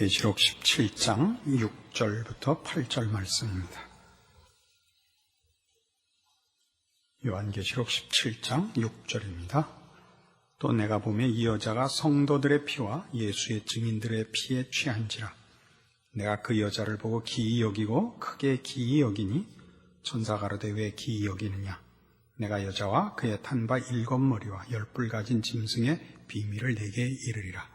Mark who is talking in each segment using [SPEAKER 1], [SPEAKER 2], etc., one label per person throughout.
[SPEAKER 1] 계시록 17장 6절부터 8절 말씀입니다. 요한계시록 17장 6절입니다. 또 내가 보매 이 여자가 성도들의 피와 예수의 증인들의 피에 취한지라. 내가 그 여자를 보고 기이 여기고 크게 기이 여기니 천사가 가로되 왜 기이 여기느냐. 내가 여자와 그의 탄 바 7머리와 10뿔 가진 짐승의 비밀을 내게 이르리라.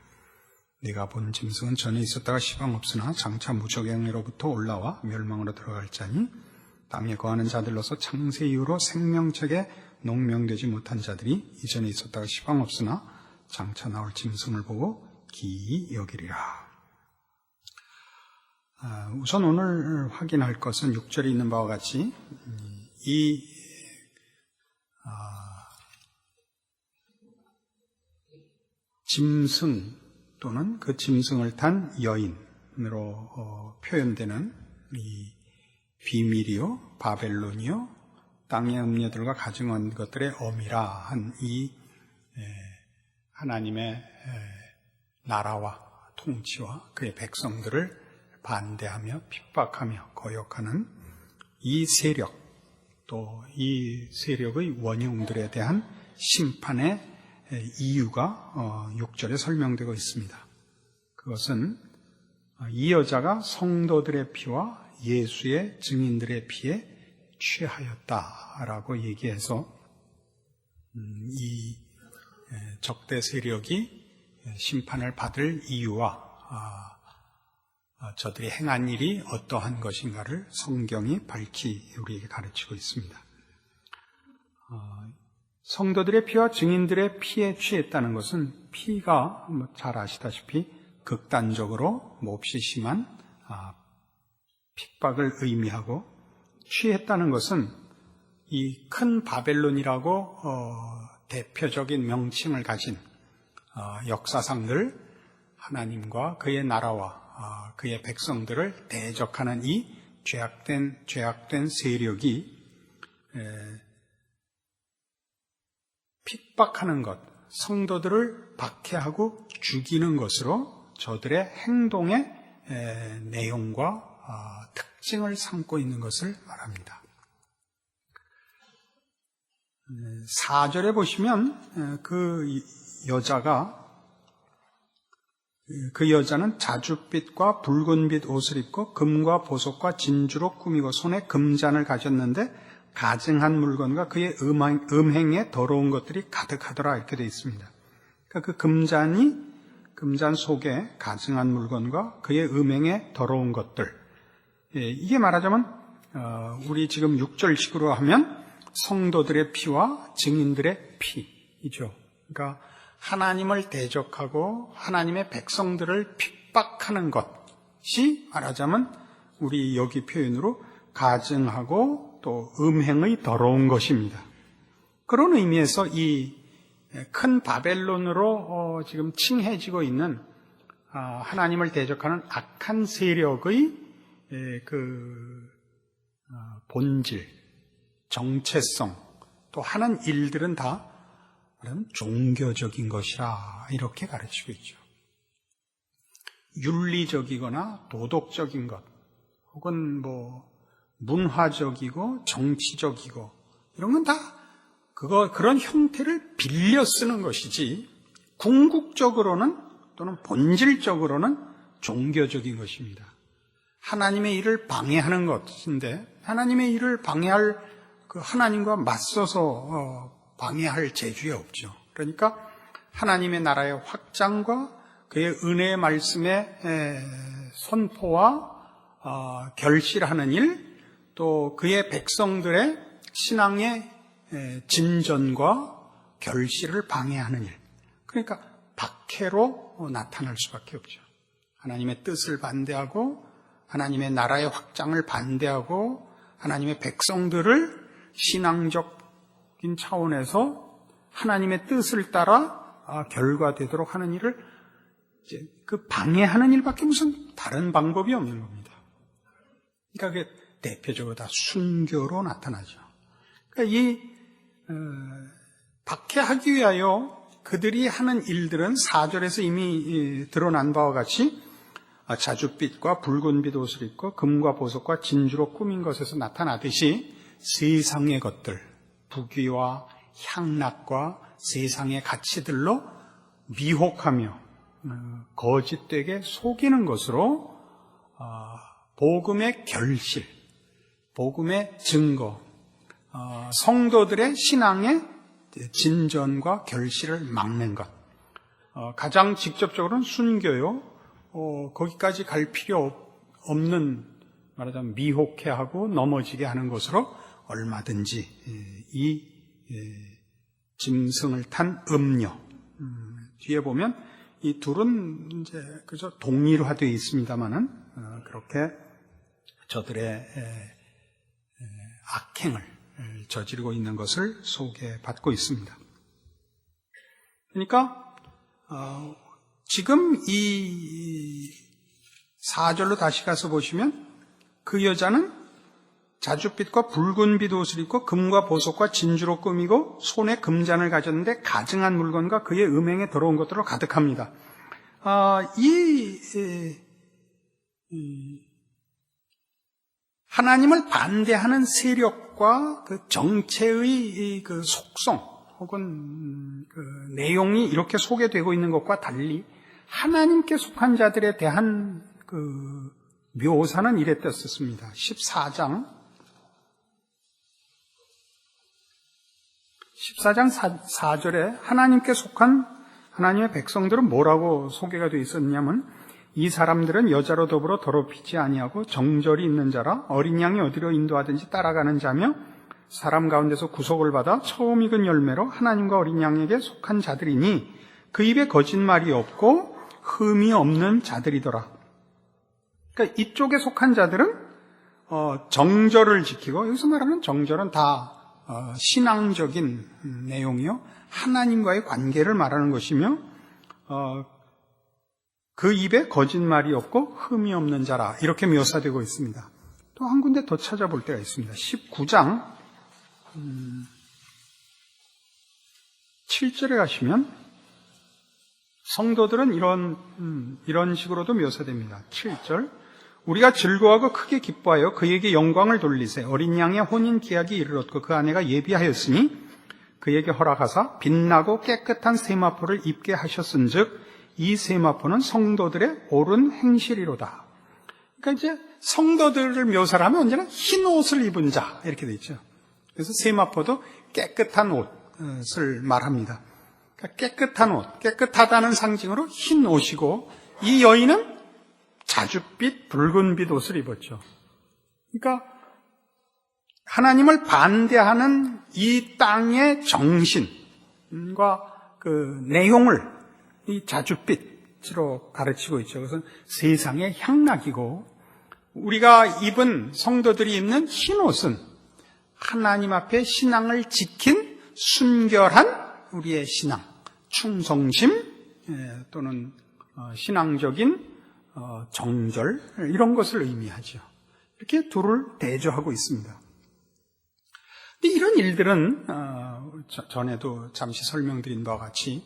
[SPEAKER 1] 내가 본 짐승은 전에 있었다가 시방 없으나 장차 무적행위로부터 올라와 멸망으로 들어갈 자니 땅에 거하는 자들로서 창세 이후로 생명책에 농명되지 못한 자들이 이전에 있었다가 시방 없으나 장차 나올 짐승을 보고 기이 여기리라. 우선 오늘 확인할 것은 6절에 있는 바와 같이 이 짐승 또는 그 짐승을 탄 여인으로 표현되는 이 비밀이요, 바벨론이요, 땅의 음녀들과 가증한 것들의 어미라 한 이 하나님의 나라와 통치와 그의 백성들을 반대하며 핍박하며 거역하는 이 세력, 또 이 세력의 원흉들에 대한 심판의 이유가 6절에 설명되고 있습니다. 그것은 이 여자가 성도들의 피와 예수의 증인들의 피에 취하였다라고 얘기해서 이 적대 세력이 심판을 받을 이유와 저들이 행한 일이 어떠한 것인가를 성경이 밝히 우리에게 가르치고 있습니다. 성도들의 피와 증인들의 피에 취했다는 것은 피가 잘 아시다시피 극단적으로 몹시 심한 핍박을 의미하고, 취했다는 것은 이 큰 바벨론이라고 대표적인 명칭을 가진 역사상들 하나님과 그의 나라와 그의 백성들을 대적하는 이 죄악된 세력이 핍박하는 것, 성도들을 박해하고 죽이는 것으로 저들의 행동의 내용과 특징을 삼고 있는 것을 말합니다. 4절에 보시면 그 여자는 자줏빛과 붉은빛 옷을 입고 금과 보석과 진주로 꾸미고 손에 금잔을 가졌는데 가증한 물건과 그의 음행에 더러운 것들이 가득하더라 이렇게 되어 있습니다. 그러니까 그 금잔 속에 가증한 물건과 그의 음행에 더러운 것들, 이게 말하자면 우리 지금 6절식으로 하면 성도들의 피와 증인들의 피이죠. 그러니까 하나님을 대적하고 하나님의 백성들을 핍박하는 것이 말하자면 우리 여기 표현으로 가증하고 또 음행의 더러운 것입니다. 그런 의미에서 이 큰 바벨론으로 지금 칭해지고 있는 하나님을 대적하는 악한 세력의 본질, 정체성, 또 하는 일들은 다 종교적인 것이라 이렇게 가르치고 있죠. 윤리적이거나 도덕적인 것, 혹은 문화적이고 정치적이고 이런 건 다 그런 형태를 빌려 쓰는 것이지 궁극적으로는 또는 본질적으로는 종교적인 것입니다. 하나님의 일을 방해하는 것인데 하나님의 일을 방해할 그 하나님과 맞서서 방해할 재주에 없죠. 그러니까 하나님의 나라의 확장과 그의 은혜의 말씀의 선포와 결실하는 일, 또 그의 백성들의 신앙의 진전과 결실을 방해하는 일, 그러니까 박해로 나타날 수밖에 없죠. 하나님의 뜻을 반대하고 하나님의 나라의 확장을 반대하고 하나님의 백성들을 신앙적인 차원에서 하나님의 뜻을 따라 결과되도록 하는 일을 그 방해하는 일밖에 무슨 다른 방법이 없는 겁니다. 그러니까 그게 대표적으로 다 순교로 나타나죠. 그러니까 이 박해하기 위하여 그들이 하는 일들은 4절에서 이미 드러난 바와 같이 자줏빛과 붉은빛 옷을 입고 금과 보석과 진주로 꾸민 것에서 나타나듯이 세상의 것들, 부귀와 향락과 세상의 가치들로 미혹하며 거짓되게 속이는 것으로 복음의 결실, 복음의 증거, 성도들의 신앙의 진전과 결실을 막는 것. 가장 직접적으로는 순교요. 거기까지 갈 필요 없는, 말하자면 미혹해 하고 넘어지게 하는 것으로 얼마든지 이 짐승을 탄 음료. 뒤에 보면 이 둘은 이제 그저 동일화되어 있습니다만은 그렇게 저들의 악행을 저지르고 있는 것을 소개받고 있습니다. 그러니까 지금 이 4절로 다시 가서 보시면 그 여자는 자줏빛과 붉은빛 옷을 입고 금과 보석과 진주로 꾸미고 손에 금잔을 가졌는데 가증한 물건과 그의 음행에 더러운 것들로 가득합니다. 하나님을 반대하는 세력과 그 정체의 그 속성 혹은 그 내용이 이렇게 소개되고 있는 것과 달리 하나님께 속한 자들에 대한 그 묘사는 이랬었습니다. 14장 4절에 하나님께 속한 하나님의 백성들은 뭐라고 소개가 되어 있었냐면 이 사람들은 여자로 더불어 더럽히지 아니하고 정절이 있는 자라 어린 양이 어디로 인도하든지 따라가는 자며 사람 가운데서 구속을 받아 처음 익은 열매로 하나님과 어린 양에게 속한 자들이니 그 입에 거짓말이 없고 흠이 없는 자들이더라. 그러니까 이쪽에 속한 자들은 정절을 지키고, 여기서 말하는 정절은 다 신앙적인 내용이요, 하나님과의 관계를 말하는 것이며 그 입에 거짓말이 없고 흠이 없는 자라 이렇게 묘사되고 있습니다. 또 한 군데 더 찾아볼 때가 있습니다. 19장 7절에 가시면 성도들은 이런 식으로도 묘사됩니다. 7절 우리가 즐거워하고 크게 기뻐하여 그에게 영광을 돌리세. 어린 양의 혼인 기약이 이르렀고 그 아내가 예비하였으니 그에게 허락하사 빛나고 깨끗한 세마포를 입게 하셨은즉 이 세마포는 성도들의 옳은 행실이로다. 그러니까 이제 성도들을 묘사를 하면 언제나 흰 옷을 입은 자 이렇게 되어 있죠. 그래서 세마포도 깨끗한 옷을 말합니다. 그러니까 깨끗한 옷, 깨끗하다는 상징으로 흰 옷이고 이 여인은 자줏빛, 붉은빛 옷을 입었죠. 그러니까 하나님을 반대하는 이 땅의 정신과 그 내용을 이 자줏빛으로 가르치고 있죠. 그것은 세상의 향락이고 우리가 입은 성도들이 입는 흰 옷은 하나님 앞에 신앙을 지킨 순결한 우리의 신앙, 충성심 또는 신앙적인 정절 이런 것을 의미하죠. 이렇게 둘을 대조하고 있습니다. 근데 이런 일들은 전에도 잠시 설명드린 바와 같이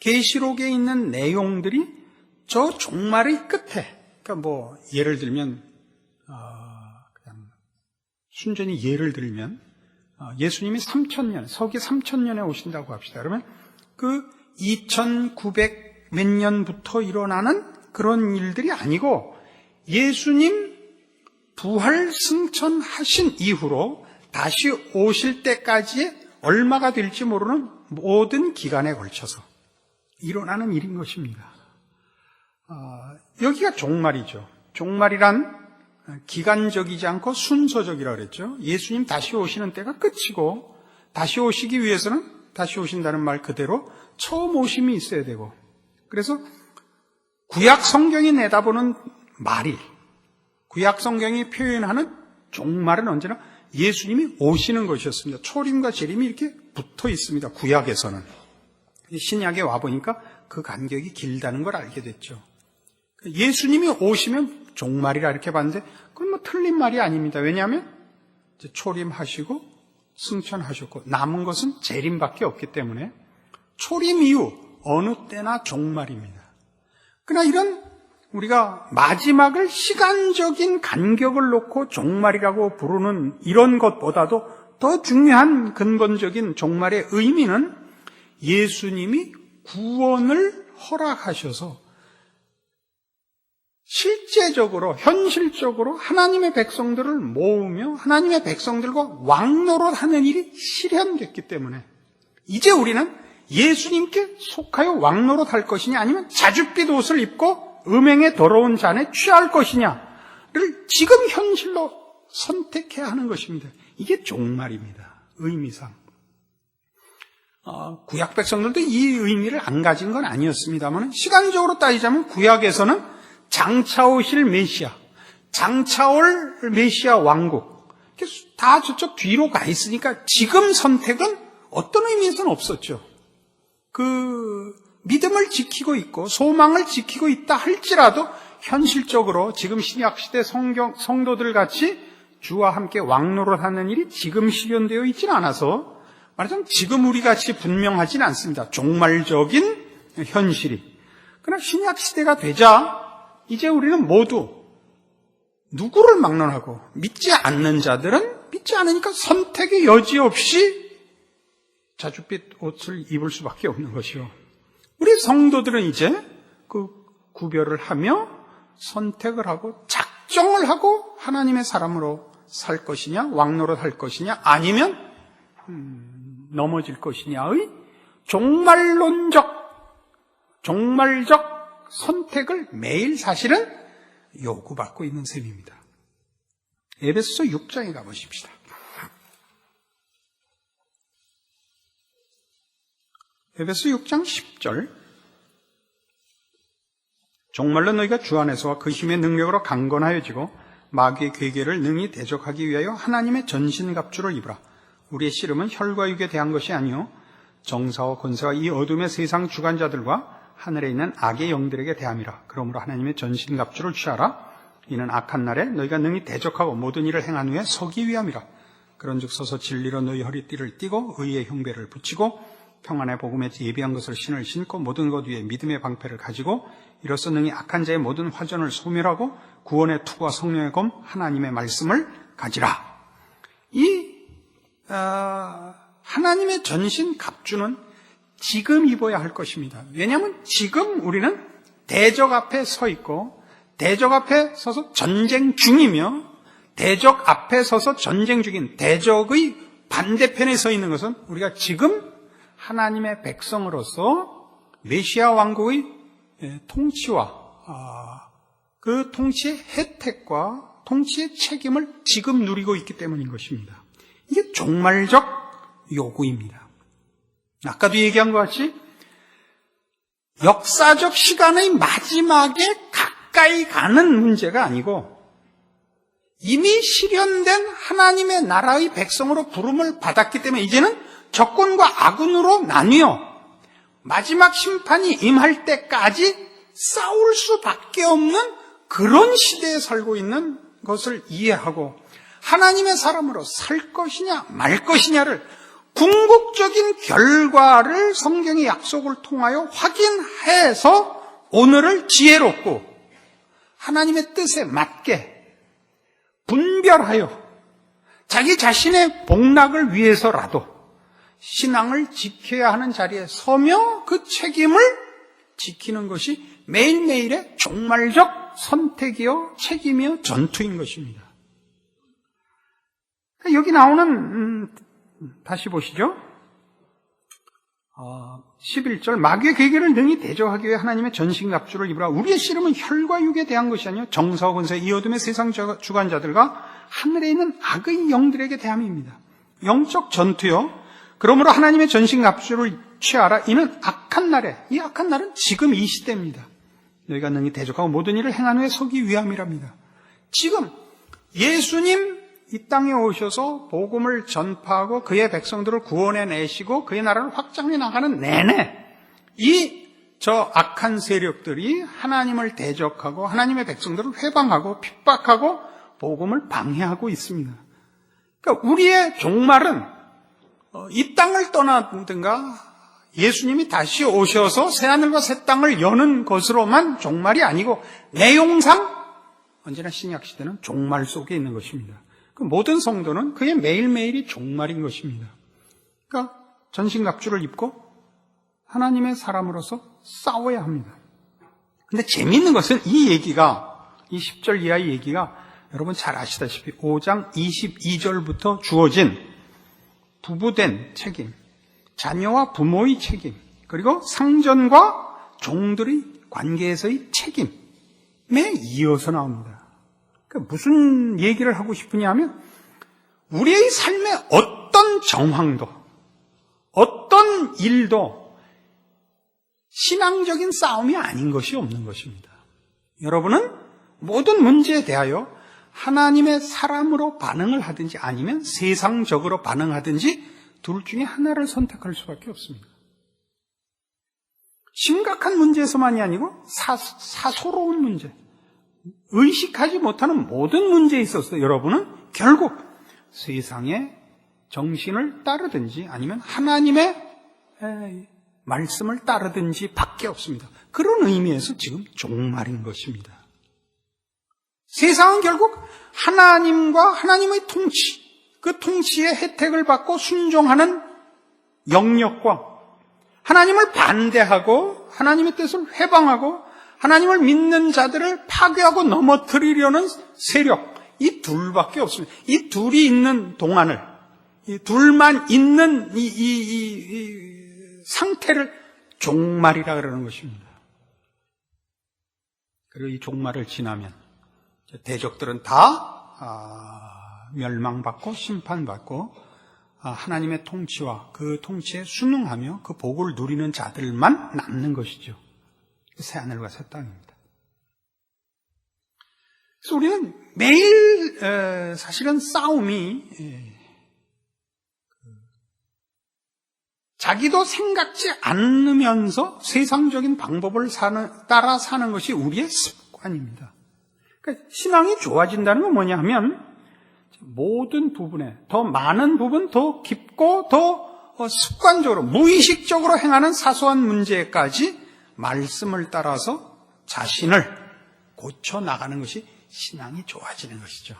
[SPEAKER 1] 계시록에 있는 내용들이 저 종말의 끝에, 그러니까 뭐 예를 들면 그냥 순전히 예를 들면 예수님이 3,000년, 서기 3,000년에 오신다고 합시다. 그러면 그 2,900 몇 년부터 일어나는 그런 일들이 아니고 예수님 부활 승천하신 이후로 다시 오실 때까지의 얼마가 될지 모르는 모든 기간에 걸쳐서 일어나는 일인 것입니다. 여기가 종말이죠. 종말이란 기간적이지 않고 순서적이라고 그랬죠. 예수님 다시 오시는 때가 끝이고 다시 오시기 위해서는 다시 오신다는 말 그대로 처음 오심이 있어야 되고, 그래서 구약 성경이 내다보는 말이, 구약 성경이 표현하는 종말은 언제나 예수님이 오시는 것이었습니다. 초림과 재림이 이렇게 붙어 있습니다. 구약에서는. 신약에 와보니까 그 간격이 길다는 걸 알게 됐죠. 예수님이 오시면 종말이라 이렇게 봤는데 그건 뭐 틀린 말이 아닙니다. 왜냐하면 이제 초림하시고 승천하셨고 남은 것은 재림밖에 없기 때문에 초림 이후 어느 때나 종말입니다. 그러나 이런 우리가 마지막을 시간적인 간격을 놓고 종말이라고 부르는 이런 것보다도 더 중요한 근본적인 종말의 의미는 예수님이 구원을 허락하셔서 실제적으로, 현실적으로 하나님의 백성들을 모으며 하나님의 백성들과 왕노릇하는 일이 실현됐기 때문에 이제 우리는 예수님께 속하여 왕노릇할 것이냐 아니면 자줏빛 옷을 입고 음행의 더러운 잔에 취할 것이냐를 지금 현실로 선택해야 하는 것입니다. 이게 종말입니다. 의미상. 구약 백성들도 이 의미를 안 가진 건 아니었습니다만 시간적으로 따지자면 구약에서는 장차 오실 메시아, 장차 올 메시아 왕국 다 저쪽 뒤로 가 있으니까 지금 선택은 어떤 의미에서는 없었죠. 그 믿음을 지키고 있고 소망을 지키고 있다 할지라도 현실적으로 지금 신약시대 성도들 같이 주와 함께 왕노릇하는 일이 지금 실현되어 있지는 않아서 말하자면 지금 우리 같이 분명하지는 않습니다. 종말적인 현실이. 그러나 신약시대가 되자 이제 우리는 모두 누구를 막론하고 믿지 않는 자들은 믿지 않으니까 선택의 여지 없이 자줏빛 옷을 입을 수밖에 없는 것이요. 우리 성도들은 이제 그 구별을 하며 선택을 하고 작정을 하고 하나님의 사람으로 살 것이냐, 왕노릇 할 것이냐, 아니면 넘어질 것이냐의 종말적 선택을 매일 사실은 요구받고 있는 셈입니다. 에베소서 6장에 가보십시다. 에베소 6장 10절. 정말로 너희가 주 안에서와 그 힘의 능력으로 강건하여지고 마귀의 괴계를 능히 대적하기 위하여 하나님의 전신갑주를 입으라. 우리의 씨름은 혈과 육에 대한 것이 아니요 정사와 권세와 이 어둠의 세상 주관자들과 하늘에 있는 악의 영들에게 대함이라. 그러므로 하나님의 전신갑주를 취하라. 이는 악한 날에 너희가 능히 대적하고 모든 일을 행한 후에 서기 위함이라. 그런즉 서서 진리로 너희 허리띠를 띠고 의의 흉배를 붙이고 평안의 복음에 예비한 것을 신을 신고 모든 것 위에 믿음의 방패를 가지고 이로써 능히 악한 자의 모든 화전을 소멸하고 구원의 투구와 성령의 검 하나님의 말씀을 가지라. 이 하나님의 전신 갑주는 지금 입어야 할 것입니다. 왜냐하면 지금 우리는 대적 앞에 서 있고 대적 앞에 서서 전쟁 중이며 대적 앞에 서서 전쟁 중인 대적의 반대편에 서 있는 것은 우리가 지금 하나님의 백성으로서 메시아 왕국의 통치와 그 통치의 혜택과 통치의 책임을 지금 누리고 있기 때문인 것입니다. 이게 종말적 요구입니다. 아까도 얘기한 것 같이 역사적 시간의 마지막에 가까이 가는 문제가 아니고 이미 실현된 하나님의 나라의 백성으로 부름을 받았기 때문에 이제는 적군과 아군으로 나뉘어 마지막 심판이 임할 때까지 싸울 수밖에 없는 그런 시대에 살고 있는 것을 이해하고 하나님의 사람으로 살 것이냐 말 것이냐를 궁극적인 결과를 성경의 약속을 통하여 확인해서 오늘을 지혜롭고 하나님의 뜻에 맞게 분별하여 자기 자신의 복락을 위해서라도 신앙을 지켜야 하는 자리에 서며 그 책임을 지키는 것이 매일매일의 종말적 선택이요 책임이요 전투인 것입니다. 여기 나오는 다시 보시죠. 11절 마귀의 괴계를 능히 대적하기 위해 하나님의 전신갑주를 입으라. 우리의 씨름은 혈과 육에 대한 것이 아니요 정사와 권세 이 어둠의 세상 주관자들과 하늘에 있는 악의 영들에게 대함입니다. 영적 전투요. 그러므로 하나님의 전신갑주를 취하라. 이는 악한 날에, 이 악한 날은 지금 이 시대입니다. 너희가 능히 대적하고 모든 일을 행한 후에 서기 위함이랍니다. 지금 예수님 이 땅에 오셔서 복음을 전파하고 그의 백성들을 구원해 내시고 그의 나라를 확장해 나가는 내내 저 악한 세력들이 하나님을 대적하고 하나님의 백성들을 회방하고 핍박하고 복음을 방해하고 있습니다. 그러니까 우리의 종말은 이 땅을 떠나든가 예수님이 다시 오셔서 새하늘과 새 땅을 여는 것으로만 종말이 아니고 내용상 언제나 신약시대는 종말 속에 있는 것입니다. 그 모든 성도는 그의 매일매일이 종말인 것입니다. 그러니까 전신갑주를 입고 하나님의 사람으로서 싸워야 합니다. 근데 재미있는 것은 이 얘기가, 이 10절 이하의 얘기가 여러분 잘 아시다시피 5장 22절부터 주어진 부부된 책임, 자녀와 부모의 책임, 그리고 상전과 종들의 관계에서의 책임에 이어서 나옵니다. 그러니까 무슨 얘기를 하고 싶으냐 하면 우리의 삶의 어떤 정황도, 어떤 일도 신앙적인 싸움이 아닌 것이 없는 것입니다. 여러분은 모든 문제에 대하여 하나님의 사람으로 반응을 하든지 아니면 세상적으로 반응하든지 둘 중에 하나를 선택할 수밖에 없습니다. 심각한 문제에서만이 아니고 사소로운 문제, 의식하지 못하는 모든 문제에 있어서 여러분은 결국 세상의 정신을 따르든지 아니면 하나님의 말씀을 따르든지 밖에 없습니다. 그런 의미에서 지금 종말인 것입니다. 세상은 결국 하나님과 하나님의 통치, 그 통치의 혜택을 받고 순종하는 영역과 하나님을 반대하고 하나님의 뜻을 회방하고 하나님을 믿는 자들을 파괴하고 넘어뜨리려는 세력, 이 둘밖에 없습니다. 이 둘이 있는 동안을, 이 둘만 있는 이 상태를 종말이라 그러는 것입니다. 그리고 이 종말을 지나면 대적들은 다 멸망받고 심판받고 하나님의 통치와 그 통치에 순응하며 그 복을 누리는 자들만 남는 것이죠. 새하늘과 새 땅입니다. 그래서 우리는 매일 사실은 싸움이 자기도 생각지 않으면서 세상적인 방법을 따라 사는 것이 우리의 습관입니다. 그러니까 신앙이 좋아진다는 건 뭐냐 하면 모든 부분에 더 많은 부분, 더 깊고 더 습관적으로 무의식적으로 행하는 사소한 문제까지 말씀을 따라서 자신을 고쳐나가는 것이 신앙이 좋아지는 것이죠.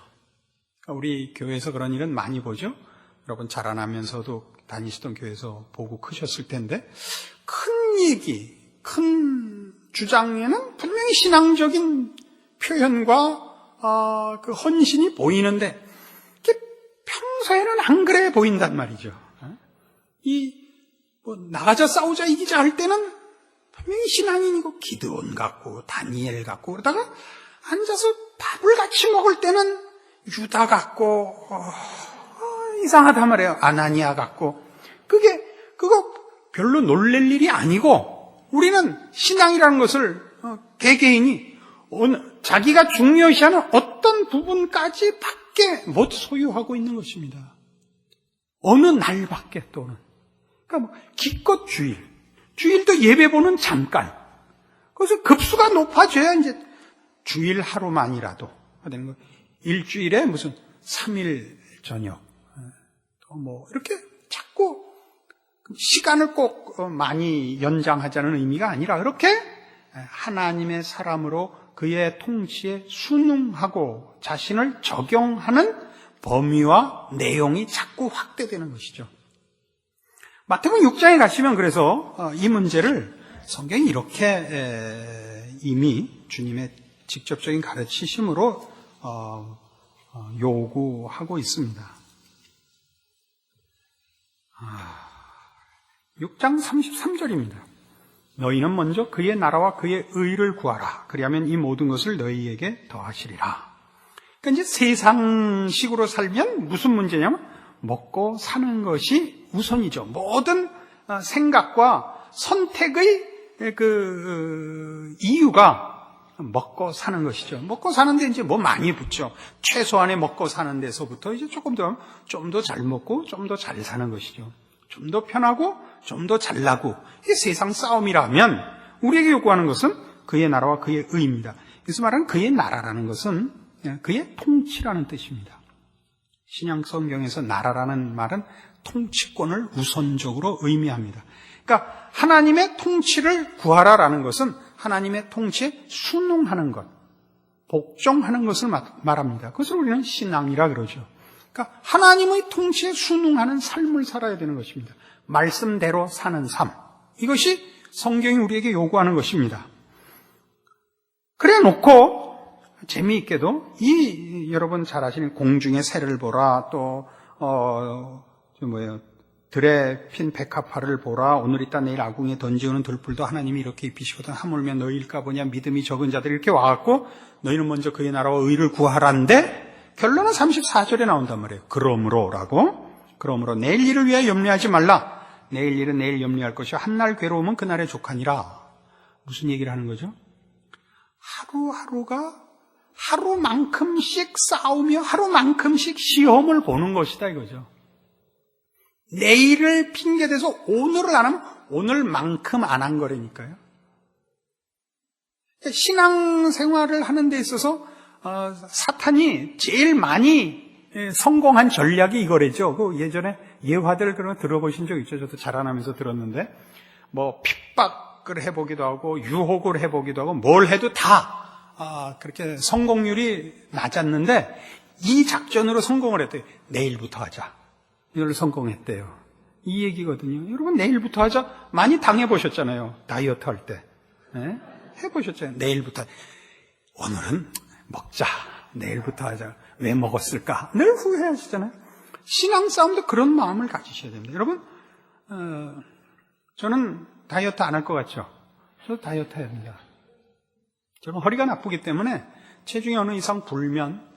[SPEAKER 1] 그러니까 우리 교회에서 그런 일은 많이 보죠. 여러분 자라나면서도 다니시던 교회에서 보고 크셨을 텐데 큰 얘기, 큰 주장에는 분명히 신앙적인 표현과 그 헌신이 보이는데 평소에는 안 그래 보인단 말이죠. 나가자 싸우자 이기자 할 때는 분명히 신앙인이고 기드온 같고 다니엘 같고 그러다가 앉아서 밥을 같이 먹을 때는 유다 같고 이상하단 말이에요. 아나니아 같고 그거 별로 놀랄 일이 아니고 우리는 신앙이라는 것을 개개인이 자기가 중요시하는 어떤 부분까지 밖에 못 소유하고 있는 것입니다. 어느 날밖에 또는. 그러니까 기껏 주일도 예배 보는 잠깐. 그래서 급수가 높아져야 이제 주일 하루만이라도 되는 거. 일주일에 무슨 3일 저녁. 이렇게 자꾸 시간을 꼭 많이 연장하자는 의미가 아니라 그렇게 하나님의 사람으로 그의 통치에 순응하고 자신을 적용하는 범위와 내용이 자꾸 확대되는 것이죠. 마태복음 6장에 가시면 그래서 이 문제를 성경이 이렇게 이미 주님의 직접적인 가르치심으로 요구하고 있습니다. 6장 33절입니다. 너희는 먼저 그의 나라와 그의 의를 구하라. 그리하면 이 모든 것을 너희에게 더하시리라. 그러니까 이제 세상식으로 살면 무슨 문제냐면 먹고 사는 것이 우선이죠. 모든 생각과 선택의 이유가 먹고 사는 것이죠. 먹고 사는데 이제 많이 붙죠. 최소한의 먹고 사는 데서부터 이제 좀 더 잘 먹고 좀 더 잘 사는 것이죠. 좀 더 편하고 좀 더 잘나고 이게 세상 싸움이라면 우리에게 요구하는 것은 그의 나라와 그의 의입니다. 그래서 말하는 그의 나라라는 것은 그의 통치라는 뜻입니다. 신약 성경에서 나라라는 말은 통치권을 우선적으로 의미합니다. 그러니까 하나님의 통치를 구하라라는 것은 하나님의 통치에 순응하는 것, 복종하는 것을 말합니다. 그것을 우리는 신앙이라 그러죠. 그러니까 하나님의 통치에 순응하는 삶을 살아야 되는 것입니다. 말씀대로 사는 삶. 이것이 성경이 우리에게 요구하는 것입니다. 그래 놓고 재미있게도 여러분 잘 아시는 공중의 새를 보라, 또 들에 핀 백합화를 보라, 오늘 있다 내일 아궁이에 던지오는 들풀도 하나님이 이렇게 입히시거든 하물며 너희일까 보냐, 믿음이 적은 자들이 이렇게 와갖고 너희는 먼저 그의 나라와 의를 구하란데 결론은 34절에 나온단 말이에요. 그러므로 내일 일을 위하여 염려하지 말라. 내일 일은 내일 염려할 것이요 한날 괴로움은 그날에 족하니라. 무슨 얘기를 하는 거죠? 하루하루가 하루만큼씩 싸우며 하루만큼씩 시험을 보는 것이다 이거죠. 내일을 핑계대서 오늘을 안 하면 오늘만큼 안 한 거라니까요. 신앙생활을 하는 데 있어서 사탄이 제일 많이 성공한 전략이 이거래죠. 그 예전에 예화들 그런 거 들어보신 적 있죠? 저도 자라나면서 들었는데 뭐 핍박을 해보기도 하고 유혹을 해보기도 하고 뭘 해도 다 그렇게 성공률이 낮았는데 이 작전으로 성공을 했대요. 내일부터 하자. 이걸 성공했대요. 이 얘기거든요. 여러분 내일부터 하자. 많이 당해보셨잖아요. 다이어트 할 때. 네? 해보셨잖아요. 내일부터. 오늘은 먹자. 내일부터 하자. 왜 먹었을까? 늘 후회하시잖아요. 신앙 싸움도 그런 마음을 가지셔야 됩니다. 여러분 저는 다이어트 안 할 것 같죠? 저도 다이어트 해야 합니다. 저는 허리가 나쁘기 때문에 체중이 어느 이상 불면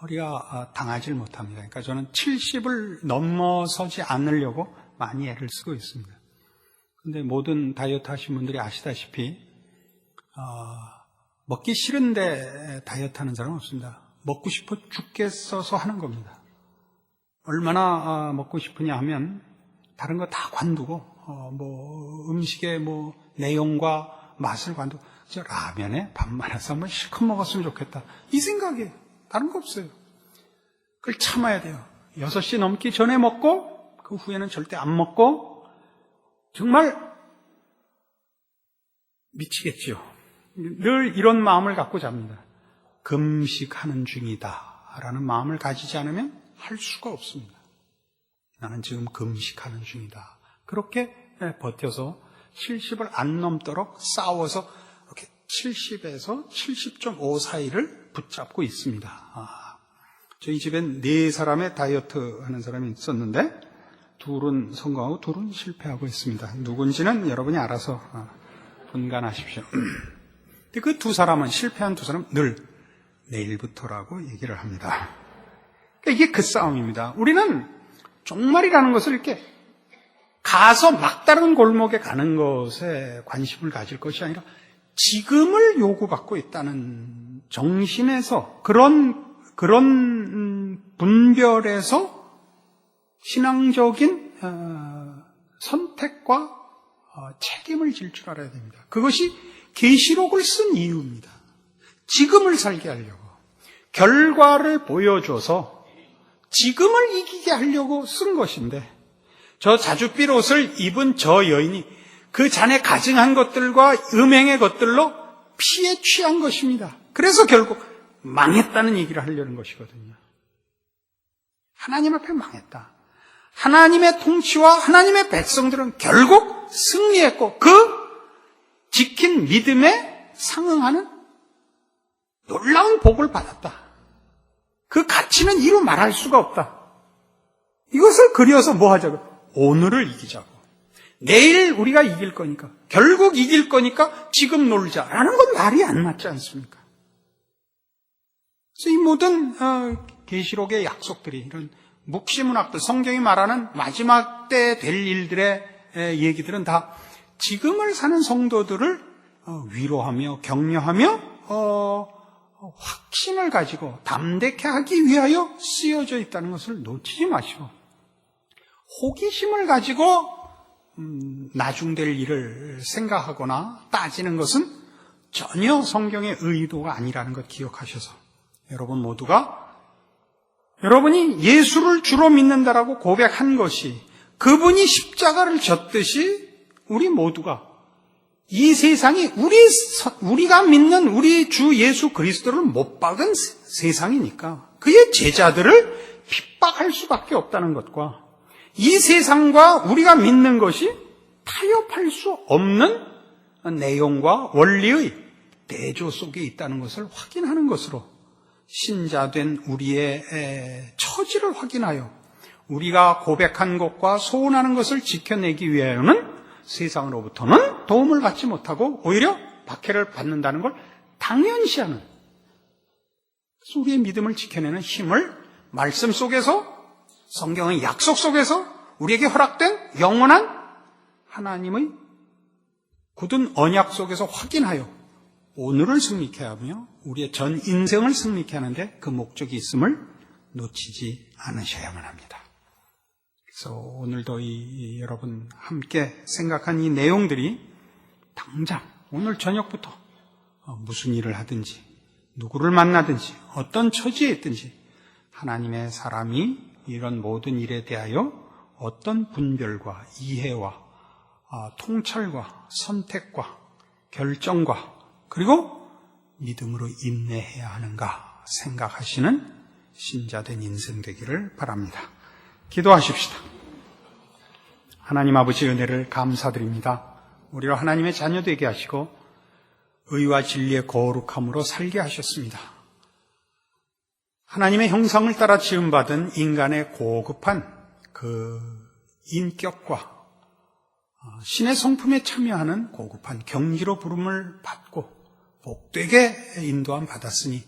[SPEAKER 1] 허리가 당하질 못합니다. 그러니까 저는 70을 넘어서지 않으려고 많이 애를 쓰고 있습니다. 근데 모든 다이어트 하신 분들이 아시다시피 먹기 싫은데 다이어트 하는 사람은 없습니다. 먹고 싶어 죽겠어서 하는 겁니다. 얼마나 먹고 싶으냐 하면 다른 거 다 관두고 음식의 내용과 맛을 관두고 저 라면에 밥 말아서 한번 실컷 먹었으면 좋겠다. 이 생각이에요. 다른 거 없어요. 그걸 참아야 돼요. 6시 넘기 전에 먹고 그 후에는 절대 안 먹고 정말 미치겠죠. 늘 이런 마음을 갖고 잡니다. 금식하는 중이다 라는 마음을 가지지 않으면 할 수가 없습니다. 나는 지금 금식하는 중이다. 그렇게 버텨서 70을 안 넘도록 싸워서 이렇게 70에서 70.5 사이를 붙잡고 있습니다. 저희 집엔 4사람의 다이어트 하는 사람이 있었는데 둘은 성공하고 둘은 실패하고 있습니다. 누군지는 여러분이 알아서 분간하십시오. 근데 그 2사람은 실패한 2사람은 늘 내일부터라고 얘기를 합니다. 그러니까 이게 그 싸움입니다. 우리는 종말이라는 것을 이렇게 가서 막다른 골목에 가는 것에 관심을 가질 것이 아니라 지금을 요구받고 있다는 정신에서 그런 분별에서 신앙적인 선택과 책임을 질 줄 알아야 됩니다. 그것이 계시록을 쓴 이유입니다. 지금을 살게 하려고 결과를 보여줘서 지금을 이기게 하려고 쓴 것인데 저 자줏빛 옷을 입은 저 여인이 그 잔에 가증한 것들과 음행의 것들로 피에 취한 것입니다. 그래서 결국 망했다는 얘기를 하려는 것이거든요. 하나님 앞에 망했다. 하나님의 통치와 하나님의 백성들은 결국 승리했고 그 지킨 믿음에 상응하는 놀라운 복을 받았다. 그 가치는 이루 말할 수가 없다. 이것을 그려서 뭐 하자고? 오늘을 이기자고. 내일 우리가 이길 거니까, 결국 이길 거니까 지금 놀자라는 건 말이 안 맞지 않습니까? 그래서 이 모든 계시록의 약속들이 이런 묵시문학들, 성경이 말하는 마지막 때 될 일들의 얘기들은 다 지금을 사는 성도들을 위로하며 격려하며 확신을 가지고 담대케 하기 위하여 쓰여져 있다는 것을 놓치지 마시고 호기심을 가지고 나중될 일을 생각하거나 따지는 것은 전혀 성경의 의도가 아니라는 것 기억하셔서 여러분 모두가 여러분이 예수를 주로 믿는다라고 고백한 것이 그분이 십자가를 졌듯이 우리 모두가 이 세상이 우리가 믿는 우리 주 예수 그리스도를 못 박은 세상이니까 그의 제자들을 핍박할 수밖에 없다는 것과 이 세상과 우리가 믿는 것이 타협할 수 없는 내용과 원리의 대조 속에 있다는 것을 확인하는 것으로 신자된 우리의 처지를 확인하여 우리가 고백한 것과 소원하는 것을 지켜내기 위하여는 세상으로부터는 도움을 받지 못하고 오히려 박해를 받는다는 걸 당연시하는, 그래서 우리의 믿음을 지켜내는 힘을 말씀 속에서, 성경의 약속 속에서 우리에게 허락된 영원한 하나님의 굳은 언약 속에서 확인하여 오늘을 승리케 하며 우리의 전 인생을 승리케 하는데 그 목적이 있음을 놓치지 않으셔야만 합니다. 그래서 오늘도 여러분 함께 생각한 이 내용들이 당장 오늘 저녁부터 무슨 일을 하든지 누구를 만나든지 어떤 처지에 있든지 하나님의 사람이 이런 모든 일에 대하여 어떤 분별과 이해와 통찰과 선택과 결정과 그리고 믿음으로 인내해야 하는가 생각하시는 신자된 인생 되기를 바랍니다. 기도하십시다. 하나님 아버지 은혜를 감사드립니다. 우리로 하나님의 자녀 되게 하시고 의와 진리의 거룩함으로 살게 하셨습니다. 하나님의 형상을 따라 지음받은 인간의 고급한 그 인격과 신의 성품에 참여하는 고급한 경지로 부름을 받고 복되게 인도함 받았으니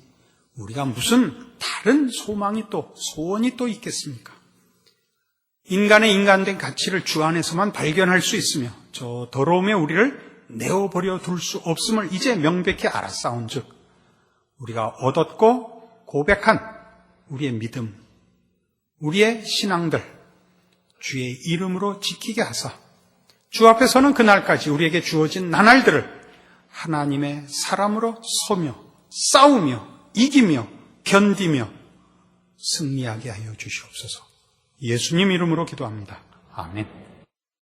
[SPEAKER 1] 우리가 무슨 다른 소망이 또 소원이 또 있겠습니까? 인간의 인간된 가치를 주 안에서만 발견할 수 있으며 저 더러움에 우리를 내어버려 둘 수 없음을 이제 명백히 알았사온 즉 우리가 얻었고 고백한 우리의 믿음, 우리의 신앙들 주의 이름으로 지키게 하사 주 앞에서는 그날까지 우리에게 주어진 나날들을 하나님의 사람으로 서며 싸우며 이기며 견디며 승리하게 하여 주시옵소서. 예수님 이름으로 기도합니다. 아멘.